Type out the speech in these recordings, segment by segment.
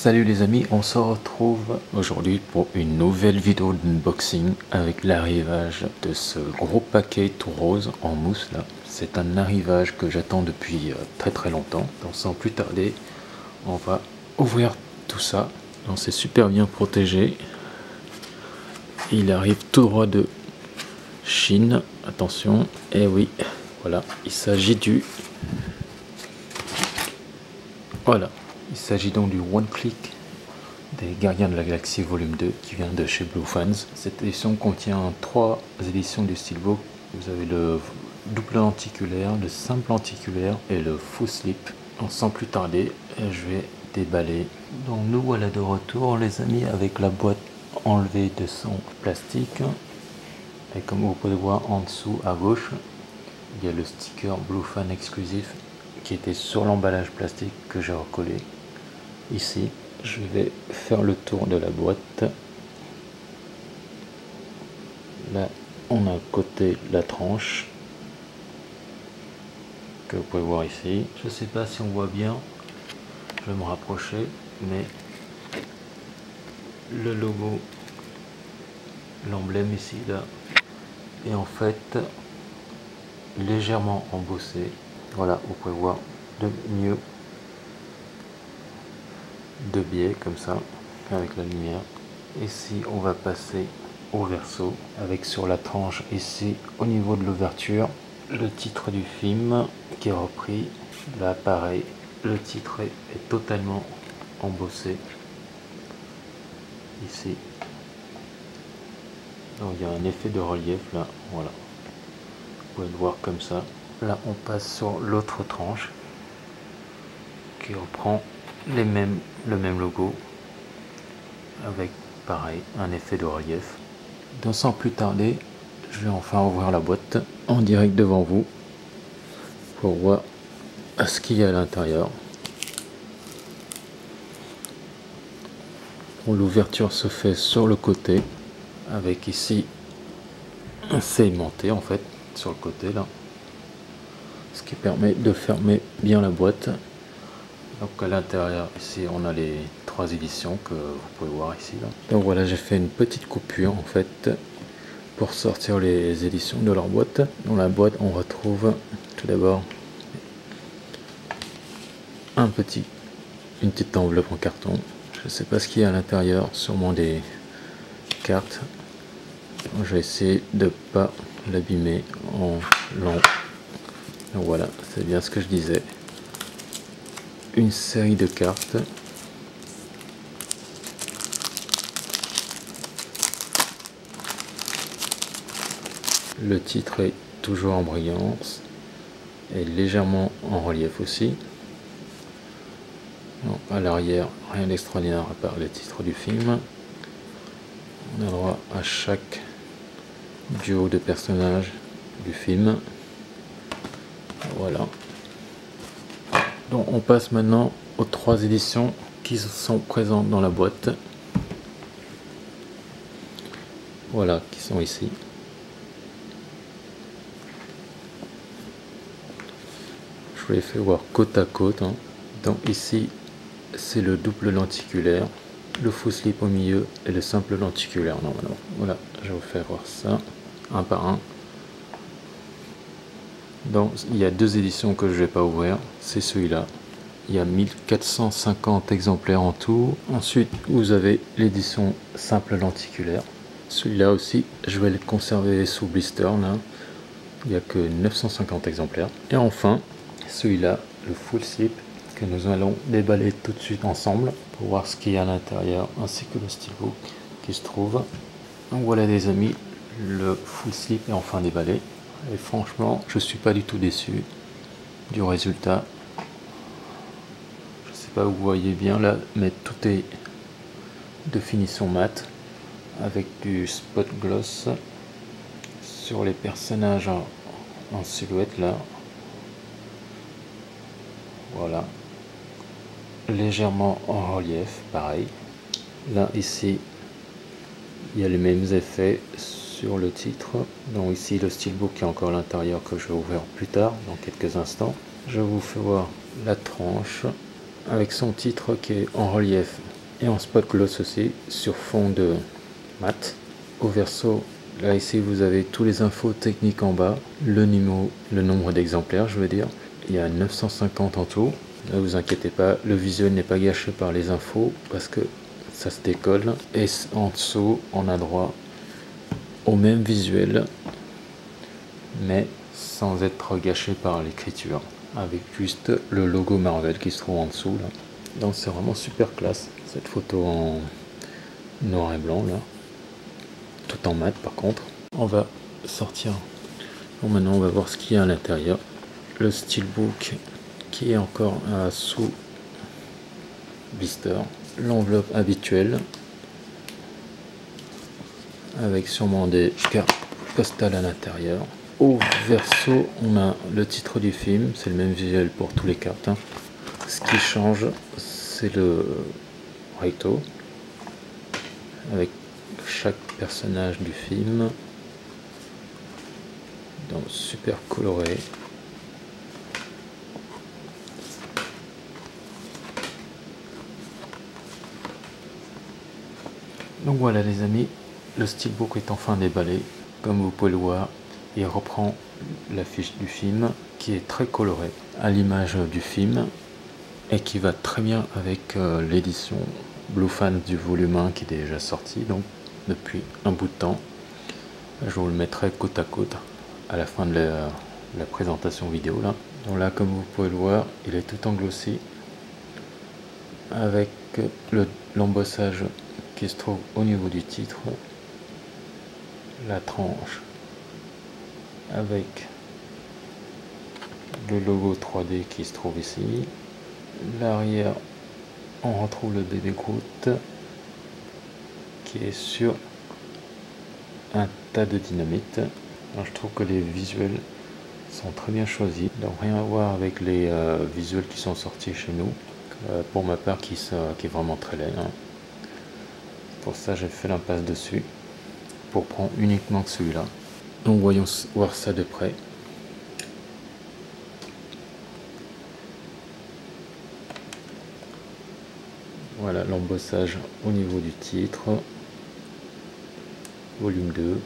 Salut les amis, on se retrouve aujourd'hui pour une nouvelle vidéo d'unboxing avec l'arrivage de ce gros paquet tout rose en mousse là. C'est un arrivage que j'attends depuis très longtemps. Donc sans plus tarder, on va ouvrir tout ça. Donc c'est super bien protégé. Il arrive tout droit de Chine, attention, et oui, voilà, il s'agit du... Voilà. Il s'agit donc du One Click des Gardiens de la Galaxie volume 2 qui vient de chez Blue Fans. Cette édition contient 3 éditions du Steelbook. Vous avez le double lenticulaire, le simple lenticulaire et le full slip. Donc sans plus tarder, je vais déballer. Donc nous voilà de retour les amis avec la boîte enlevée de son plastique. Et comme vous pouvez voir en dessous à gauche, il y a le sticker Blue Fan exclusif qui était sur l'emballage plastique que j'ai recollé. Ici, je vais faire le tour de la boîte. Là, on a à côté la tranche que vous pouvez voir ici. Je ne sais pas si on voit bien, je vais me rapprocher, mais le logo, l'emblème ici, là, est en fait légèrement embossé. Voilà, vous pouvez voir de mieux de biais comme ça avec la lumière. Ici on va passer au verso avec sur la tranche ici au niveau de l'ouverture le titre du film qui est repris. Là pareil, le titre est totalement embossé ici. Donc il y a un effet de relief là, voilà, vous pouvez le voir comme ça. Là on passe sur l'autre tranche qui reprend le même logo avec pareil un effet de relief. Donc sans plus tarder, je vais enfin ouvrir la boîte en direct devant vous pour voir ce qu'il y a à l'intérieur. L'ouverture se fait sur le côté avec ici un segmenté en fait sur le côté là, ce qui permet de fermer bien la boîte. Donc à l'intérieur ici on a les 3 éditions que vous pouvez voir ici là. Donc voilà, j'ai fait une petite coupure en fait pour sortir les éditions de leur boîte. Dans la boîte on retrouve tout d'abord une petite enveloppe en carton. Je ne sais pas ce qu'il y a à l'intérieur, sûrement des cartes. Je vais essayer de pas l'abîmer en long. Donc voilà, c'est bien ce que je disais. Une série de cartes. Le titre est toujours en brillance et légèrement en relief aussi. Non, à l'arrière, rien d'extraordinaire à part le titre du film. On a droit à chaque duo de personnages du film. Voilà. Donc on passe maintenant aux 3 éditions qui sont présentes dans la boîte. Voilà, qui sont ici. Je vous les fais voir côte à côte. Hein. Donc ici, c'est le double lenticulaire, le full slip au milieu et le simple lenticulaire normalement. Voilà, je vais vous faire voir ça un par un. Donc il y a 2 éditions que je ne vais pas ouvrir, c'est celui-là. Il y a 1450 exemplaires en tout. Ensuite, vous avez l'édition simple lenticulaire. Celui-là aussi, je vais le conserver sous blister là. Il n'y a que 950 exemplaires. Et enfin, celui-là, le full slip, que nous allons déballer tout de suite ensemble pour voir ce qu'il y a à l'intérieur, ainsi que le steelbook qui se trouve. Donc voilà les amis, le full slip est enfin déballé. Et franchement, je suis pas du tout déçu du résultat. Je sais pas où vous voyez bien là, mais tout est de finition mat avec du spot gloss sur les personnages en silhouette là. Voilà, légèrement en relief, pareil. Là ici, il y a les mêmes effets sur le titre. Donc ici le steelbook qui est encore à l'intérieur que je vais ouvrir plus tard, dans quelques instants. Je vous fais voir la tranche avec son titre qui est en relief et en spot gloss aussi sur fond de mat. Au verso, là ici vous avez tous les infos techniques en bas, le numéro, le nombre d'exemplaires je veux dire. Il y a 950 en tout. Ne vous inquiétez pas, le visuel n'est pas gâché par les infos parce que ça se décolle. Et en dessous, on a droit au même visuel, mais sans être gâché par l'écriture, avec juste le logo Marvel qui se trouve en dessous là. Donc c'est vraiment super classe cette photo en noir et blanc là, tout en mat par contre. On va sortir. Bon, maintenant on va voir ce qu'il y a à l'intérieur. Le steelbook qui est encore sous blister, l'enveloppe habituelle avec sûrement des cartes postales à l'intérieur. Au verso, on a le titre du film, c'est le même visuel pour tous les cartes. Ce qui change, c'est le recto avec chaque personnage du film, donc super coloré. Donc voilà les amis, le steelbook est enfin déballé. Comme vous pouvez le voir, il reprend l'affiche du film qui est très colorée à l'image du film et qui va très bien avec l'édition Blue Fan du volume 1 qui est déjà sorti donc depuis un bout de temps. Je vous le mettrai côte à côte à la fin de la présentation vidéo là. Donc là, comme vous pouvez le voir, il est tout en glossy avec l'embossage qui se trouve au niveau du titre, la tranche avec le logo 3D qui se trouve ici, l'arrière on retrouve le bébé Groot qui est sur un tas de dynamite. Alors, je trouve que les visuels sont très bien choisis, donc rien à voir avec les visuels qui sont sortis chez nous, pour ma part qui est vraiment très laid, hein. Pour ça j'ai fait l'impasse dessus pour prendre uniquement celui-là. Donc voyons voir ça de près. Voilà l'embossage au niveau du titre, volume 2,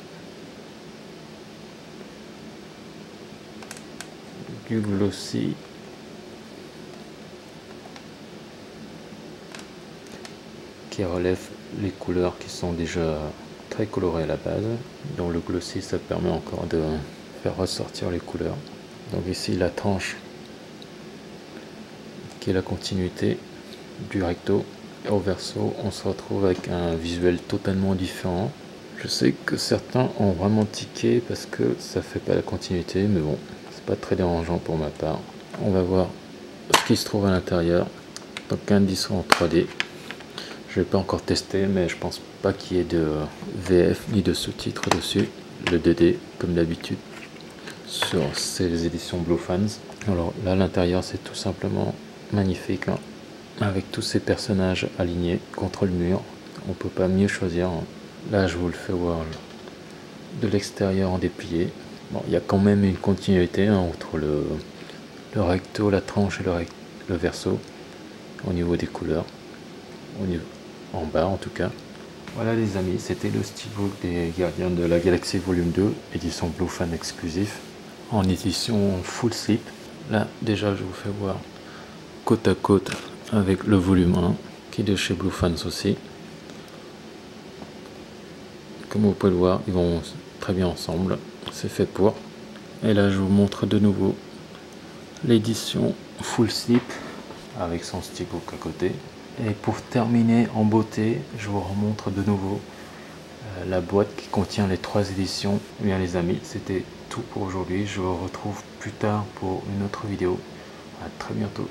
du glossy, qui relève les couleurs qui sont déjà très colorées à la base. Donc le glossy, ça permet encore de faire ressortir les couleurs. Donc ici la tranche qui est la continuité du recto. Et au verso, on se retrouve avec un visuel totalement différent. Je sais que certains ont vraiment tiqué parce que ça fait pas la continuité, mais bon, c'est pas très dérangeant pour ma part. On va voir ce qui se trouve à l'intérieur. Donc un disque en 3D. Je vais pas encore tester, mais je pense pas qu'il y ait de VF ni de sous-titres dessus. Le 2D comme d'habitude sur ces éditions Blue Fans. Alors là, à l'intérieur, c'est tout simplement magnifique, hein, avec tous ces personnages alignés contre le mur. On peut pas mieux choisir, hein. Là, je vous le fais voir de l'extérieur en déplié. Bon, il y a quand même une continuité, hein, entre le recto, la tranche et le verso au niveau des couleurs, en bas en tout cas. Voilà les amis, c'était le steelbook des Gardiens de la Galaxie volume 2, édition Blue Fan exclusif, en édition full slip. Là déjà je vous fais voir côte à côte avec le volume 1 qui est de chez Blue Fans aussi. Comme vous pouvez le voir, ils vont très bien ensemble, c'est fait pour. Et là je vous montre de nouveau l'édition full slip avec son steelbook à côté. Et pour terminer en beauté, je vous remontre de nouveau la boîte qui contient les 3 éditions. Eh bien les amis, c'était tout pour aujourd'hui. Je vous retrouve plus tard pour une autre vidéo. À très bientôt.